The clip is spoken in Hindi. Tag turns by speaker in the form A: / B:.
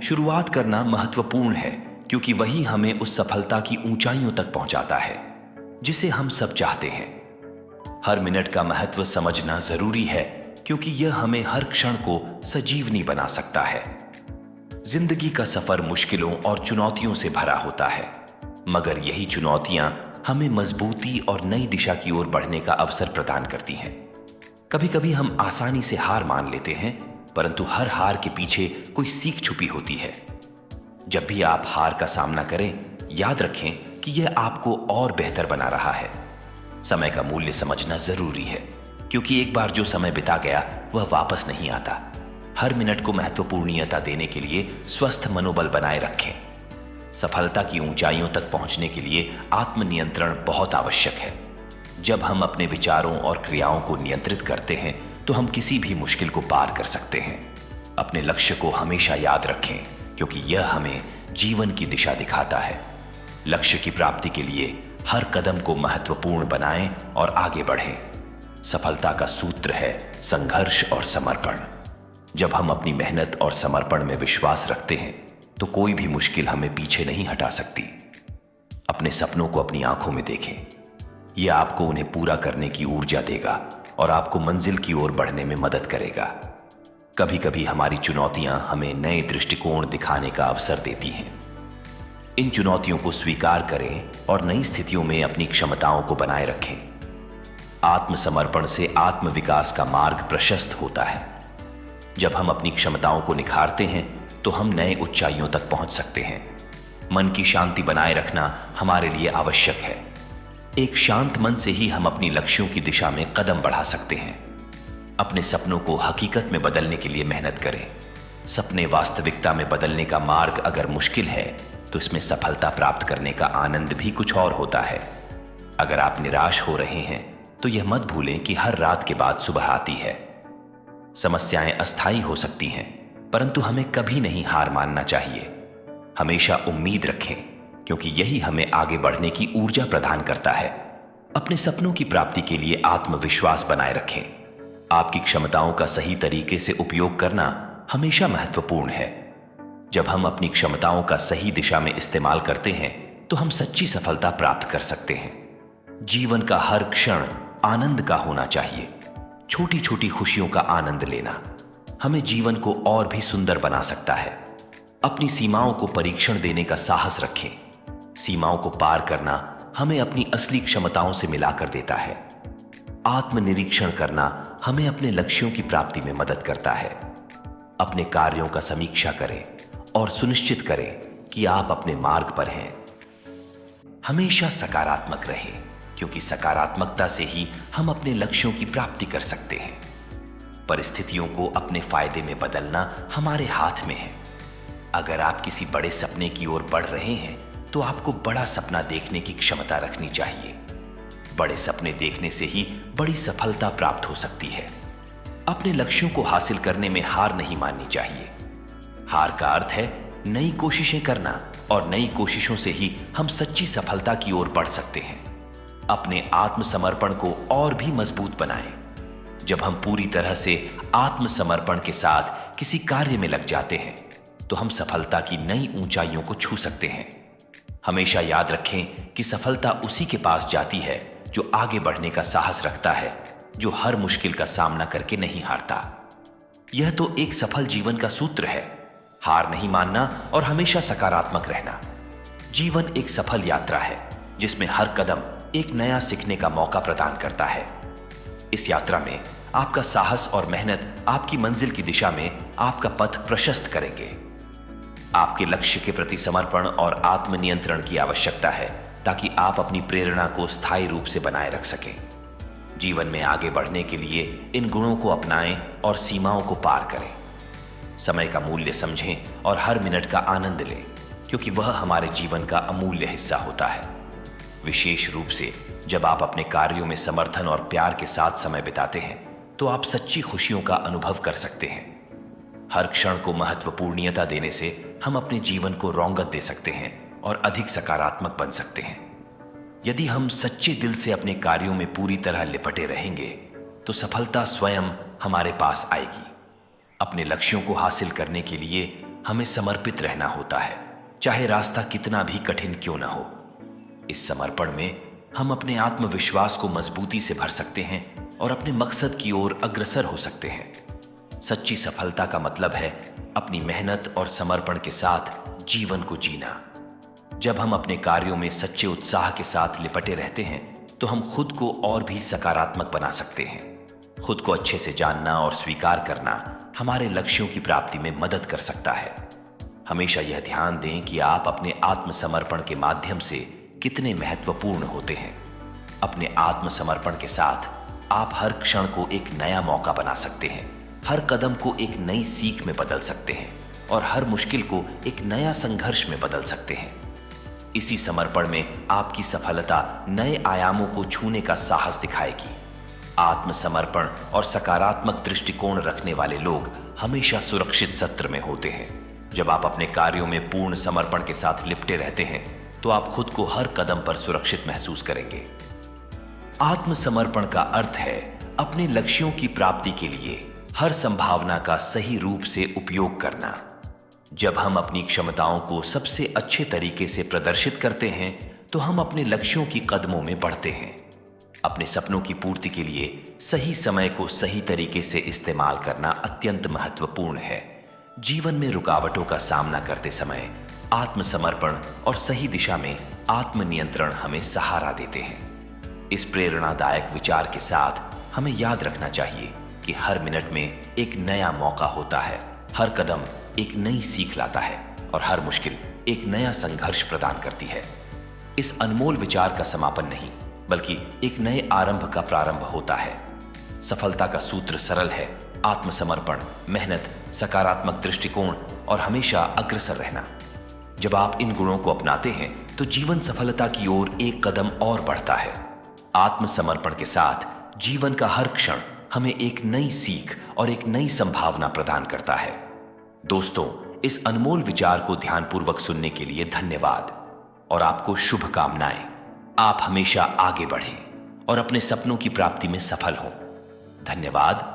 A: शुरुआत करना महत्वपूर्ण है, क्योंकि वही हमें उस सफलता की ऊंचाइयों तक पहुंचाता है जिसे हम सब चाहते हैं। हर मिनट का महत्व समझना जरूरी है, क्योंकि यह हमें हर क्षण को सजीवनी बना सकता है। जिंदगी का सफर मुश्किलों और चुनौतियों से भरा होता है, मगर यही चुनौतियां हमें मजबूती और नई दिशा की ओर बढ़ने का अवसर प्रदान करती हैं। कभी कभी हम आसानी से हार मान लेते हैं, परंतु हर हार के पीछे कोई सीख छुपी होती है। जब भी आप हार का सामना करें, याद रखें कि यह आपको और बेहतर बना रहा है। समय का मूल्य समझना जरूरी है, क्योंकि एक बार जो समय बिता गया वह वापस नहीं आता। हर मिनट को महत्वपूर्णता देने के लिए स्वस्थ मनोबल बनाए रखें। सफलता की ऊंचाइयों तक पहुंचने के लिए आत्मनियंत्रण बहुत आवश्यक है। जब हम अपने विचारों और क्रियाओं को नियंत्रित करते हैं, तो हम किसी भी मुश्किल को पार कर सकते हैं। अपने लक्ष्य को हमेशा याद रखें, क्योंकि यह हमें जीवन की दिशा दिखाता है। लक्ष्य की प्राप्ति के लिए हर कदम को महत्वपूर्ण बनाएं और आगे बढ़ें। सफलता का सूत्र है संघर्ष और समर्पण। जब हम अपनी मेहनत और समर्पण में विश्वास रखते हैं, तो कोई भी मुश्किल हमें पीछे नहीं हटा सकती। अपने सपनों को अपनी आंखों में देखें। यह आपको उन्हें पूरा करने की ऊर्जा देगा और आपको मंजिल की ओर बढ़ने में मदद करेगा। कभी कभी हमारी चुनौतियां हमें नए दृष्टिकोण दिखाने का अवसर देती हैं। इन चुनौतियों को स्वीकार करें और नई स्थितियों में अपनी क्षमताओं को बनाए रखें। आत्मसमर्पण से आत्मविकास का मार्ग प्रशस्त होता है। जब हम अपनी क्षमताओं को निखारते हैं, तो हम नए ऊंचाइयों तक पहुंच सकते हैं। मन की शांति बनाए रखना हमारे लिए आवश्यक है। एक शांत मन से ही हम अपनी लक्ष्यों की दिशा में कदम बढ़ा सकते हैं। अपने सपनों को हकीकत में बदलने के लिए मेहनत करें। सपने वास्तविकता में बदलने का मार्ग अगर मुश्किल है, तो इसमें सफलता प्राप्त करने का आनंद भी कुछ और होता है। अगर आप निराश हो रहे हैं, तो यह मत भूलें कि हर रात के बाद सुबह आती है। समस्याएं अस्थायी हो सकती हैं, परंतु हमें कभी नहीं हार मानना चाहिए। हमेशा उम्मीद रखें, क्योंकि यही हमें आगे बढ़ने की ऊर्जा प्रदान करता है। अपने सपनों की प्राप्ति के लिए आत्मविश्वास बनाए रखें। आपकी क्षमताओं का सही तरीके से उपयोग करना हमेशा महत्वपूर्ण है। जब हम अपनी क्षमताओं का सही दिशा में इस्तेमाल करते हैं, तो हम सच्ची सफलता प्राप्त कर सकते हैं। जीवन का हर क्षण आनंद का होना चाहिए। छोटी छोटी खुशियों का आनंद लेना हमें जीवन को और भी सुंदर बना सकता है। अपनी सीमाओं को परीक्षण देने का साहस रखें। सीमाओं को पार करना हमें अपनी असली क्षमताओं से मिलाकर देता है। आत्मनिरीक्षण करना हमें अपने लक्ष्यों की प्राप्ति में मदद करता है। अपने कार्यों का समीक्षा करें और सुनिश्चित करें कि आप अपने मार्ग पर हैं। हमेशा सकारात्मक रहें, क्योंकि सकारात्मकता से ही हम अपने लक्ष्यों की प्राप्ति कर सकते हैं। परिस्थितियों को अपने फायदे में बदलना हमारे हाथ में है। अगर आप किसी बड़े सपने की ओर बढ़ रहे हैं, तो आपको बड़ा सपना देखने की क्षमता रखनी चाहिए। बड़े सपने देखने से ही बड़ी सफलता प्राप्त हो सकती है। अपने लक्ष्यों को हासिल करने में हार नहीं माननी चाहिए। हार का अर्थ है नई कोशिशें करना, और नई कोशिशों से ही हम सच्ची सफलता की ओर बढ़ सकते हैं। अपने आत्मसमर्पण को और भी मजबूत बनाएं। जब हम पूरी तरह से आत्मसमर्पण के साथ किसी कार्य में लग जाते हैं, तो हम सफलता की नई ऊंचाइयों को छू सकते हैं। हमेशा याद रखें कि सफलता उसी के पास जाती है जो आगे बढ़ने का साहस रखता है, जो हर मुश्किल का सामना करके नहीं हारता। यह तो एक सफल जीवन का सूत्र है। हार नहीं मानना और हमेशा सकारात्मक रहना। जीवन एक सफल यात्रा है, जिसमें हर कदम एक नया सीखने का मौका प्रदान करता है। इस यात्रा में आपका साहस और मेहनत आपकी मंजिल की दिशा में आपका पथ प्रशस्त करेंगे। आपके लक्ष्य के प्रति समर्पण और आत्मनियंत्रण की आवश्यकता है, ताकि आप अपनी प्रेरणा को स्थायी रूप से बनाए रख सकें। जीवन में आगे बढ़ने के लिए इन गुणों को अपनाएं और सीमाओं को पार करें। समय का मूल्य समझें और हर मिनट का आनंद लें, क्योंकि वह हमारे जीवन का अमूल्य हिस्सा होता है। विशेष रूप से जब आप अपने कार्यों में समर्थन और प्यार के साथ समय बिताते हैं, तो आप सच्ची खुशियों का अनुभव कर सकते हैं। हर क्षण को महत्वपूर्णता देने से हम अपने जीवन को रौनक दे सकते हैं और अधिक सकारात्मक बन सकते हैं। यदि हम सच्चे दिल से अपने कार्यों में पूरी तरह लिपटे रहेंगे, तो सफलता स्वयं हमारे पास आएगी। अपने लक्ष्यों को हासिल करने के लिए हमें समर्पित रहना होता है, चाहे रास्ता कितना भी कठिन क्यों ना हो। इस समर्पण में हम अपने आत्मविश्वास को मजबूती से भर सकते हैं और अपने मकसद की ओर अग्रसर हो सकते हैं। सच्ची सफलता का मतलब है अपनी मेहनत और समर्पण के साथ जीवन को जीना। जब हम अपने कार्यों में सच्चे उत्साह के साथ लिपटे रहते हैं तो हम खुद को और भी सकारात्मक बना सकते हैं। खुद को अच्छे से जानना और स्वीकार करना हमारे लक्ष्यों की प्राप्ति में मदद कर सकता है। हमेशा यह ध्यान दें कि आप अपने आत्मसमर्पण के माध्यम से कितने महत्वपूर्ण होते हैं। अपने आत्मसमर्पण के साथ आप हर क्षण को एक नया मौका बना सकते हैं, हर कदम को एक नई सीख में बदल सकते हैं और हर मुश्किल को एक नया संघर्ष में बदल सकते हैं। इसी समर्पण में आपकी सफलता नए आयामों को छूने का साहस दिखाएगी। आत्मसमर्पण और सकारात्मक दृष्टिकोण रखने वाले लोग हमेशा सुरक्षित सत्र में होते हैं। जब आप अपने कार्यों में पूर्ण समर्पण के साथ लिपटे रहते हैं तो आप खुद को हर कदम पर सुरक्षित महसूस करेंगे। आत्मसमर्पण का अर्थ है अपने लक्ष्यों की प्राप्ति के लिए हर संभावना का सही रूप से उपयोग करना। जब हम अपनी क्षमताओं को सबसे अच्छे तरीके से प्रदर्शित करते हैं तो हम अपने लक्ष्यों की कदमों में बढ़ते हैं। अपने सपनों की पूर्ति के लिए सही समय को सही तरीके से इस्तेमाल करना अत्यंत महत्वपूर्ण है। जीवन में रुकावटों का सामना करते समय आत्मसमर्पण और सही दिशा में आत्मनियंत्रण हमें सहारा देते हैं। इस प्रेरणादायक विचार के साथ हमें याद रखना चाहिए कि हर मिनट में एक नया मौका होता है, हर कदम एक नई सीख लाता है और हर मुश्किल एक नया संघर्ष प्रदान करती है। इस अनमोल विचार का समापन नहीं बल्कि एक नए आरंभ का प्रारंभ होता है। सफलता का सूत्र सरल है: आत्मसमर्पण, मेहनत, सकारात्मक दृष्टिकोण और हमेशा अग्रसर रहना। जब आप इन गुणों को अपनाते हैं तो जीवन सफलता की ओर एक कदम और बढ़ता है। आत्मसमर्पण के साथ जीवन का हर क्षण हमें एक नई सीख और एक नई संभावना प्रदान करता है। दोस्तों, इस अनमोल विचार को ध्यानपूर्वक सुनने के लिए धन्यवाद और आपको शुभकामनाएं। आप हमेशा आगे बढ़ें और अपने सपनों की प्राप्ति में सफल हों। धन्यवाद।